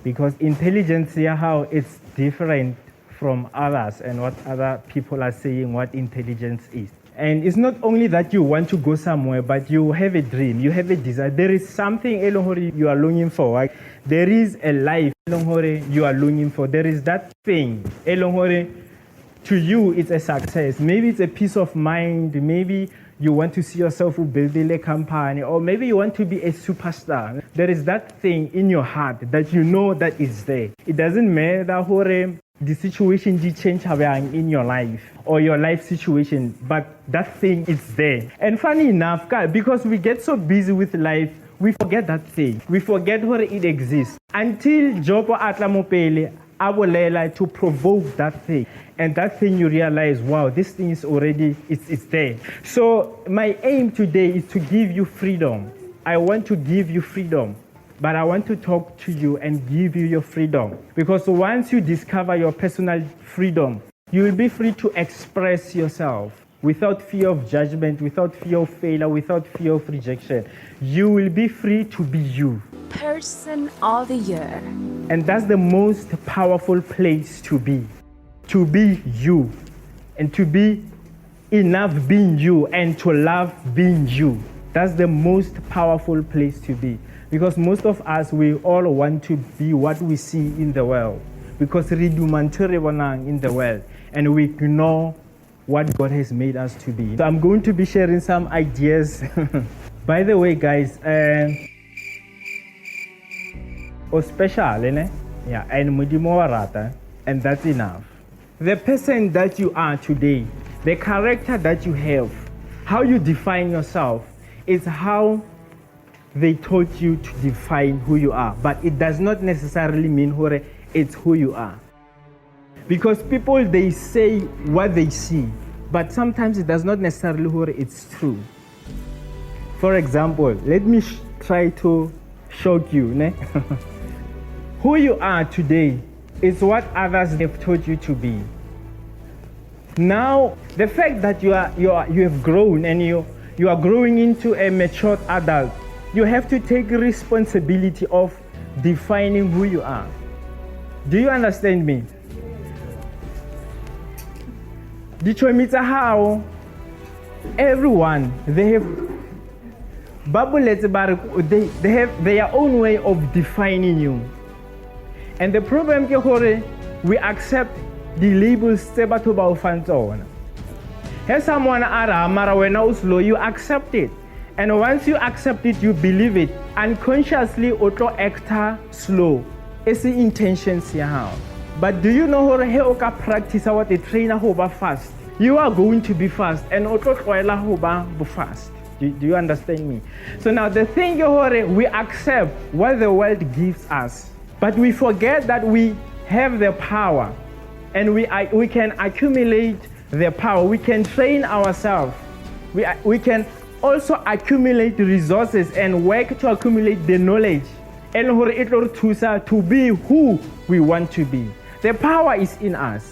because intelligence here, how it's different from others and what other people are saying what intelligence is. And it's not only that you want to go somewhere, but you have a dream, you have a desire. There is something you are longing for. Right? There is a life you are longing for. There is that thing. To you, it's a success. Maybe it's a peace of mind. Maybe you want to see yourself building a company, or maybe you want to be a superstar. There is that thing in your heart that you know that is there. It doesn't matter the situation change in your life or your life situation, but that thing is there. And funny enough, because we get so busy with life, we forget that thing. We forget where it exists. Until Jopo Atlamopele Abolela to provoke that thing. And that thing you realize, wow, this thing is already, it's there. So my aim today is to give you freedom. I want to give you freedom. But I want to talk to you and give you your freedom. Because once you discover your personal freedom, you will be free to express yourself without fear of judgment, without fear of failure, without fear of rejection. You will be free to be you. Person of the year. And that's the most powerful place to be. To be you. And to be enough being you and to love being you. That's the most powerful place to be. Because most of us, we all want to be what we see in the world. Because we do in the world. And we know what God has made us to be. So I'm going to be sharing some ideas. By the way, guys, special, yeah, and Moditela, and that's enough. The person that you are today, the character that you have, how you define yourself, is how they taught you to define who you are. But it does not necessarily mean it's who you are. Because people, they say what they see, but sometimes it does not necessarily it's true. For example, let me try to shock you. Who you are today is what others have taught you to be. Now, the fact that you have grown and you are growing into a mature adult, you have to take responsibility of defining who you are. Do you understand me? How everyone, they have their own way of defining you. And the problem is we accept the labels If someone you accept it. And once you accept it, you believe it. Unconsciously, auto actor slow. It's the intentions here. But do you know how to practice what the trainer hoba fast? You are going to be fast, and auto hoba fast. Do you understand me? So now the thing is, we accept what the world gives us, but we forget that we have the power, and we can accumulate the power. We can train ourselves. We can also accumulate resources and work to accumulate the knowledge and to be who we want to be. The power is in us.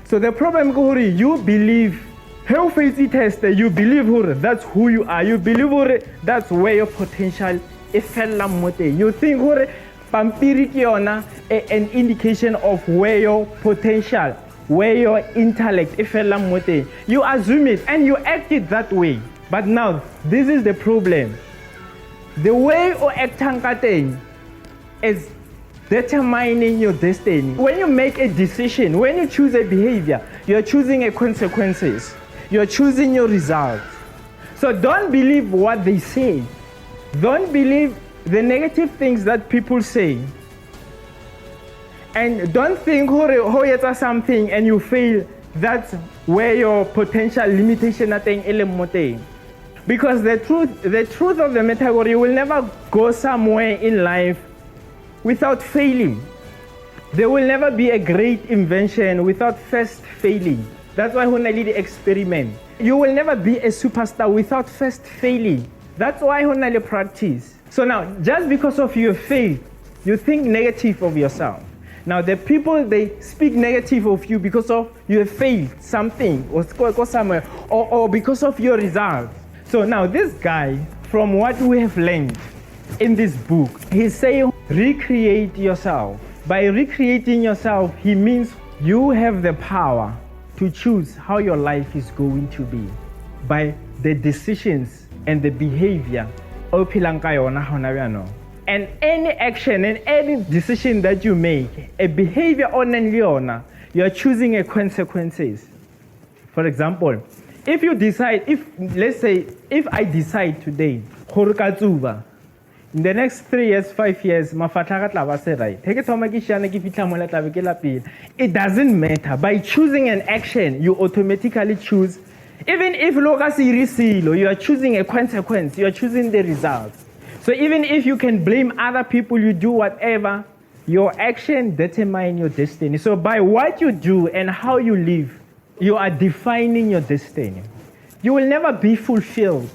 So the problem is you believe, how faith test, you believe that's who you are. You believe that's where your potential is. You think pampirikiona an indication of where your potential, where your intellect is. You assume it and you act it that way. But now, this is the problem. The way you act is determining your destiny. When you make a decision, when you choose a behavior, you're choosing a consequences. You're choosing your results. So don't believe what they say. Don't believe the negative things that people say. And don't think how something and you fail. That's where your potential limitation is. Because the truth of the matter, you will never go somewhere in life without failing. There will never be a great invention without first failing. That's why we need the experiment. You will never be a superstar without first failing. That's why we need practice. So now, just because of your faith, you think negative of yourself. Now the people, they speak negative of you because of you have failed something or somewhere or because of your results. So now this guy, from what we have learned in this book, he's saying recreate yourself. By recreating yourself, he means you have the power to choose how your life is going to be by the decisions and the behavior o phelang ka yona hona bjano. And any action and any decision that you make, a behavior on and yona, you are choosing a consequences. For example, if you decide, let's say, if I decide today, in the next 3 years, 5 years, it doesn't matter. By choosing an action, you automatically choose. Even if you are choosing a consequence, you are choosing the result. So even if you can blame other people, you do whatever, your action determines your destiny. So by what you do and how you live, you are defining your destiny. You will never be fulfilled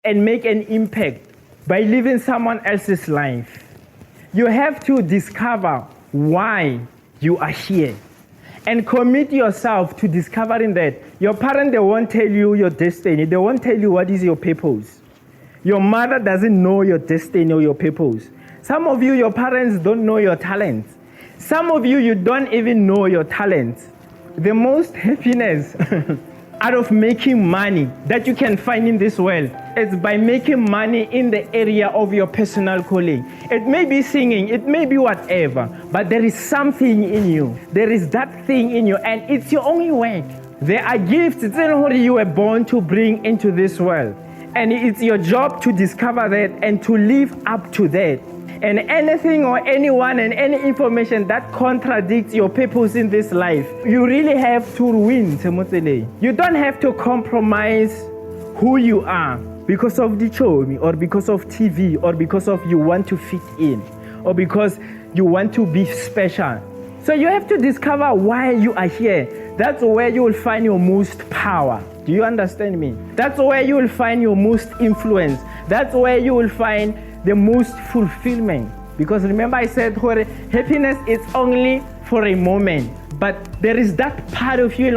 and make an impact by living someone else's life. You have to discover why you are here and commit yourself to discovering that. Your parents, they won't tell you your destiny. They won't tell you what is your purpose. Your mother doesn't know your destiny or your purpose. Some of you, your parents don't know your talents. Some of you, you don't even know your talents. The most happiness out of making money that you can find in this world is by making money in the area of your personal calling. It may be singing, it may be whatever, but there is something in you. There is that thing in you, and it's your only work. There are gifts that you were born to bring into this world, and it's your job to discover that and to live up to that. And anything or anyone and any information that contradicts your purpose in this life, you really have to win. You don't have to compromise who you are because of the show or because of TV or because of you want to fit in or because you want to be special. So you have to discover why you are here. That's where you will find your most power. Do you understand me? That's where you will find your most influence. That's where you will find the most fulfillment. Because remember I said happiness is only for a moment, but there is that part of you in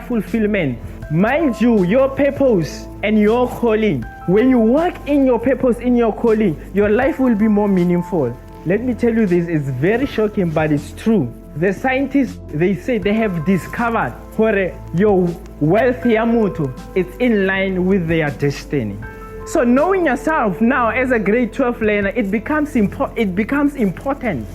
fulfillment. Mind you, your purpose and your calling, when you work in your purpose, in your calling, your life will be more meaningful. Let me tell you this, it's very shocking, but it's true. The scientists, they say they have discovered your wealth is in line with their destiny. So knowing yourself now as a grade 12 learner, it becomes important.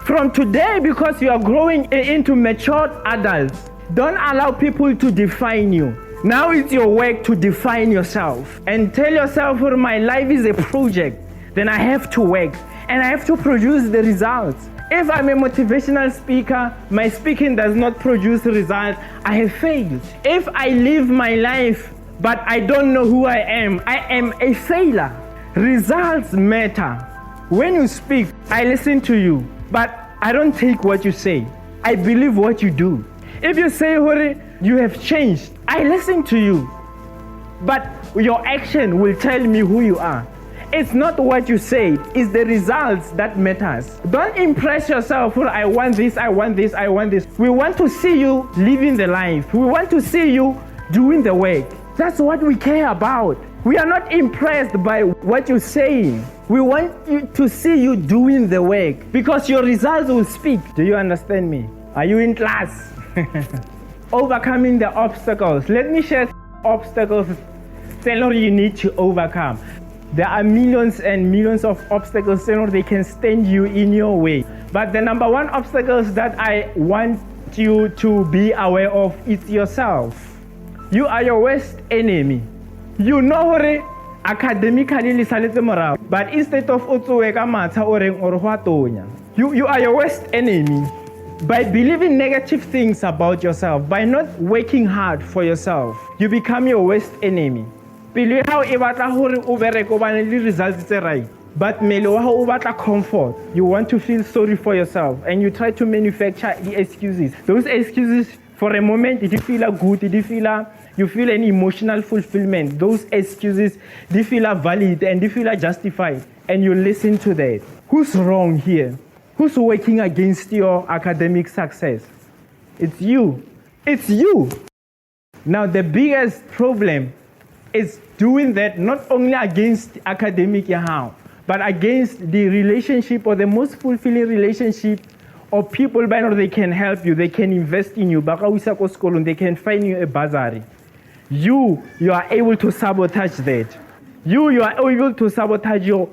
From today, because you are growing into mature adults, don't allow people to define you. Now it's your work to define yourself and tell yourself, my life is a project, then I have to work and I have to produce the results. If I'm a motivational speaker, my speaking does not produce results, I have failed. If I live my life but I don't know who I am a failure. Results matter. When you speak, I listen to you, but I don't take what you say. I believe what you do. If you say, you have changed, I listen to you, but your action will tell me who you are. It's not what you say, it's the results that matters. Don't impress yourself, I want this, I want this, I want this. We want to see you living the life. We want to see you doing the work. That's what we care about. We are not impressed by what you're saying. We want you to see you doing the work because your results will speak. Do you understand me? Are you in class? Overcoming the obstacles. Let me share obstacles that you need to overcome. There are millions and millions of obstacles that they can stand you in your way. But the number one obstacles that I want you to be aware of is yourself. You are your worst enemy. You know academically but instead of you are your worst enemy. By believing negative things about yourself, by not working hard for yourself, you become your worst enemy. Believe how results right. But comfort. You want to feel sorry for yourself and you try to manufacture the excuses. Those excuses for a moment, you feel good, you feel an emotional fulfillment. Those excuses, they feel valid and they feel justified. And you listen to that. Who's wrong here? Who's working against your academic success? It's you. It's you. Now the biggest problem is doing that not only against academic, but against the relationship or the most fulfilling relationship or people by now they can help you, they can invest in you, they can find you a bursary. You are able to sabotage that. You are able to sabotage your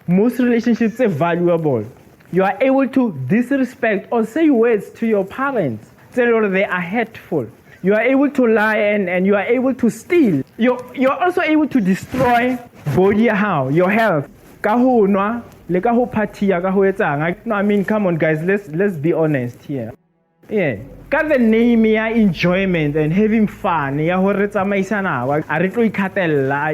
most relationships are valuable. You are able to disrespect or say words to your parents. Tell they are hurtful. You are able to lie and you are able to steal. You're also able to destroy body how your health. No, I mean, come on, guys. Let's be honest here. Yeah. Got the name here, enjoyment and having fun. I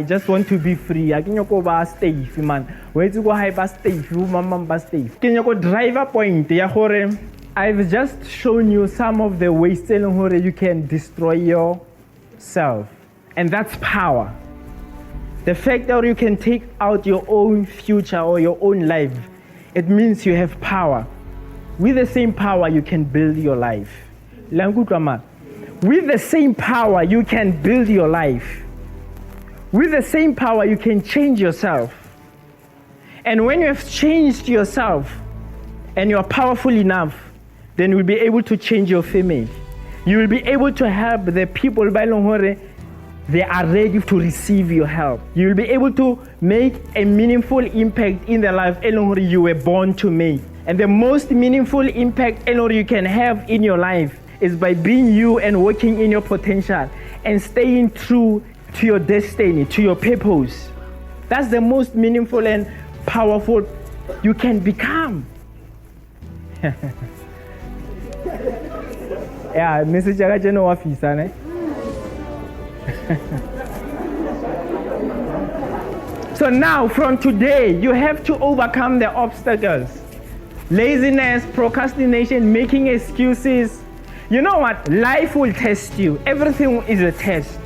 just want to be free. I can go by safe, man. Where to go high by safe, mama by safe. Can you go driver point? I've just shown you some of the ways you can destroy yourself. And that's power. The fact that you can take out your own future or your own life, it means you have power. With the same power, you can build your life. With the same power, you can build your life. With the same power, you can change yourself. And when you have changed yourself and you are powerful enough, then you'll be able to change your family. You will be able to help the people by Longhore. They are ready to receive your help. You will be able to make a meaningful impact in the life you were born to make. And the most meaningful impact you can have in your life is by being you and working in your potential and staying true to your destiny, to your purpose. That's the most meaningful and powerful you can become. Yeah, Mr. Jagajano Afisa, So now, from today, you have to overcome the obstacles. Laziness, procrastination, making excuses. You know what? Life will test you. Everything is a test.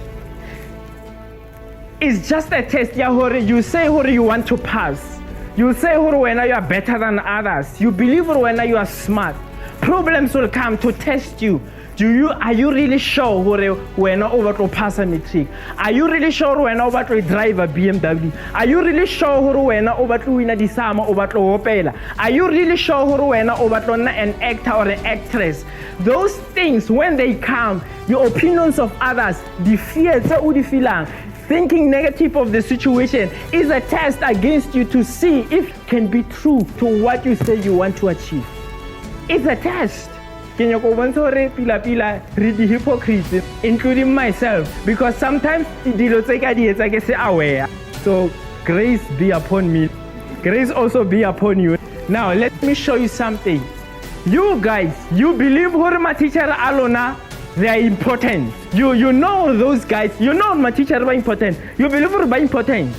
It's just a test. You say you want to pass. You say when you are better than others. You believe when you are smart. Problems will come to test you. Are you really sure when you over to pass a matric? Are you really sure when you over to drive a BMW? Are you really sure when you over to win a disama over to opela? Are you really sure when you over to an actor or an actress? Those things, when they come, your opinions of others, the fears, thinking negative of the situation is a test against you to see if it can be true to what you say you want to achieve. It's a test. Can you go on to read the hypocrites, including myself? Because sometimes I say aware. So grace be upon me. Grace also be upon you. Now let me show you something. You guys, you believe who my teacher Alona, they are important. You know those guys. You know my teacher are important. You believe who are important.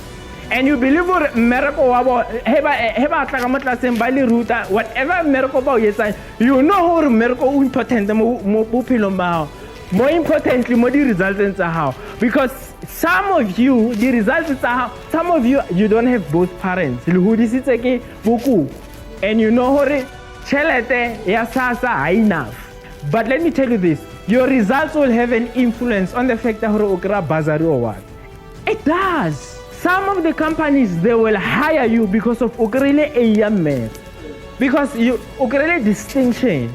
And you believe miracle whatever miracle you know how miracle important more importantly more the results are how, because some of you the results are how, some of you don't have both parents and you know how enough. But let me tell you this, your results will have an influence on the fact that or what it does. Some of the companies, they will hire you because of a young man. Because you distinction.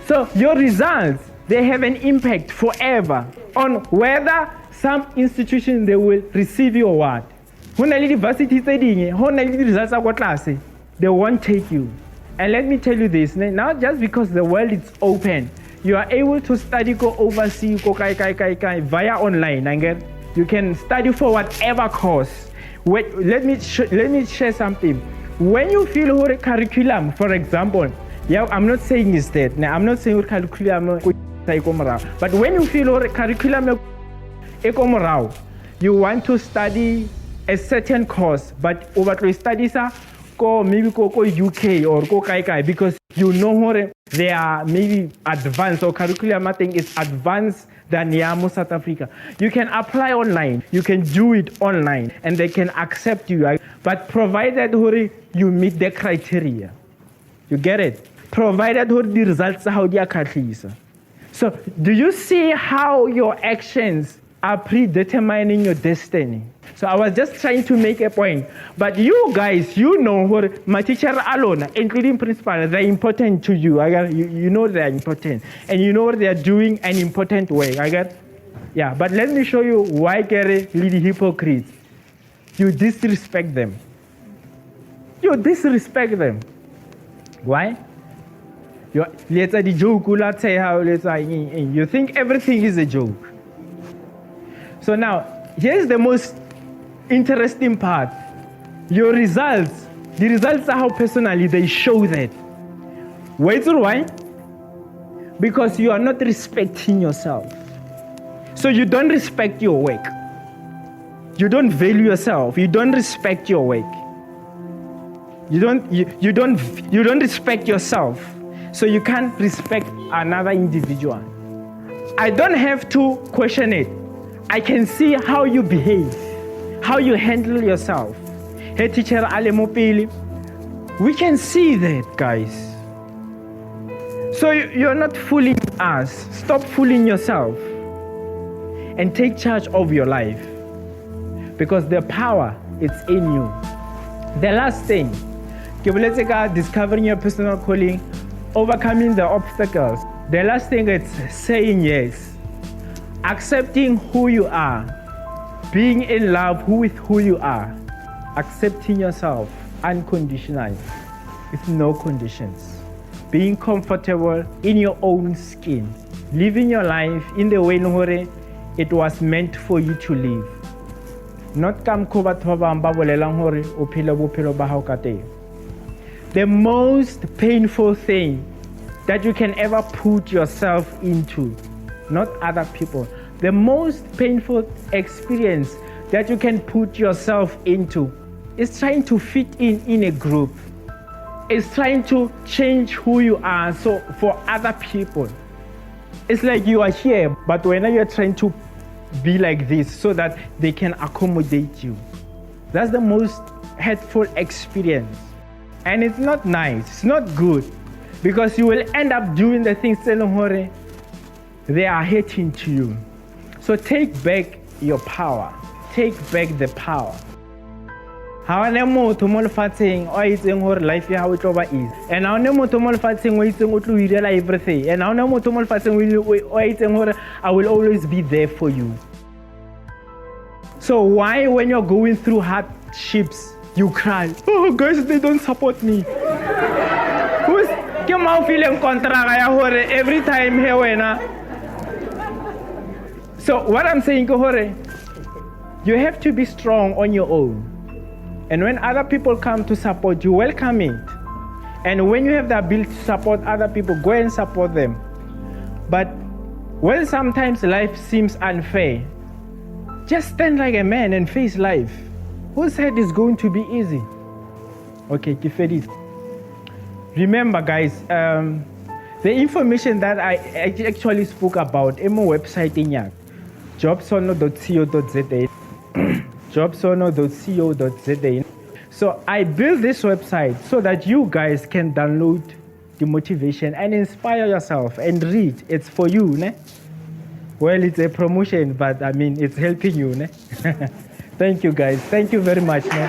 So your results, they have an impact forever on whether some institution they will receive you or what. When the university studying, when the results are class, they won't take you. And let me tell you this, now just because the world is open, you are able to study, go overseas, go via online. You can study for whatever course. Wait, let me share something. When you feel a curriculum, for example, I'm not saying it's that. Now, I'm not saying curriculum, but when you feel a curriculum, you want to study a certain course, but over to study maybe go UK or go Kai because you know they are maybe advanced or curriculum I think is advanced than Yamo South Africa. You can apply online, you can do it online and they can accept you, but provided you meet the criteria. You get it? Provided the results how they are. So do you see how your actions are predetermining your destiny. So I was just trying to make a point. But you guys, you know what my teacher alone, including principal, they're important to you. You know they're important. And you know what they're doing an important way. Yeah, but let me show you why Gary lead hypocrites. You disrespect them. You disrespect them. Why? You think everything is a joke. So now, here's the most interesting part. Your results, the results are how personally they show that. Wait, why? Because you are not respecting yourself. So you don't respect your work. You don't value yourself. You don't respect your work. You don't respect yourself. So you can't respect another individual. I don't have to question it. I can see how you behave, how you handle yourself. Hey, teacher Ale Mopili, we can see that, guys. So you're not fooling us. Stop fooling yourself and take charge of your life, because the power is in you. The last thing, discovering your personal calling, overcoming the obstacles. The last thing is saying yes, accepting who you are, being in love with who you are, accepting yourself unconditionally with no conditions, being comfortable in your own skin, living your life in the way it was meant for you to live. Not come the most painful thing that you can ever put yourself into, not other people. The most painful experience that you can put yourself into is trying to fit in a group. It's trying to change who you are so for other people. It's like you are here, but when you're trying to be like this so that they can accommodate you. That's the most hurtful experience. And it's not nice, it's not good, because you will end up doing the things they are hating to you. So take back your power. Take back the power. How ne motho mo lefatsheng o itseng hore life ya hao e tloba easy. And how ne motho mo lefatsheng o itseng o tlo irela everything. And how ne motho mo lefatsheng o itseng hore I will always be there for you. So why when you're going through hardships you cry? Oh guys, they don't support me. Who's feeling every time here when So what I'm saying, you have to be strong on your own. And when other people come to support you, welcome it. And when you have the ability to support other people, go and support them. But when sometimes life seems unfair, just stand like a man and face life. Who said it's going to be easy? Okay, Kifedis. Remember, guys, the information that I actually spoke about in my website in jobsono.co.za. jobsono.co.za. So I built this website so that you guys can download the motivation and inspire yourself and read. It's for you, ne? Well, it's a promotion, but I mean, it's helping you, ne? Thank you, guys. Thank you very much, ne?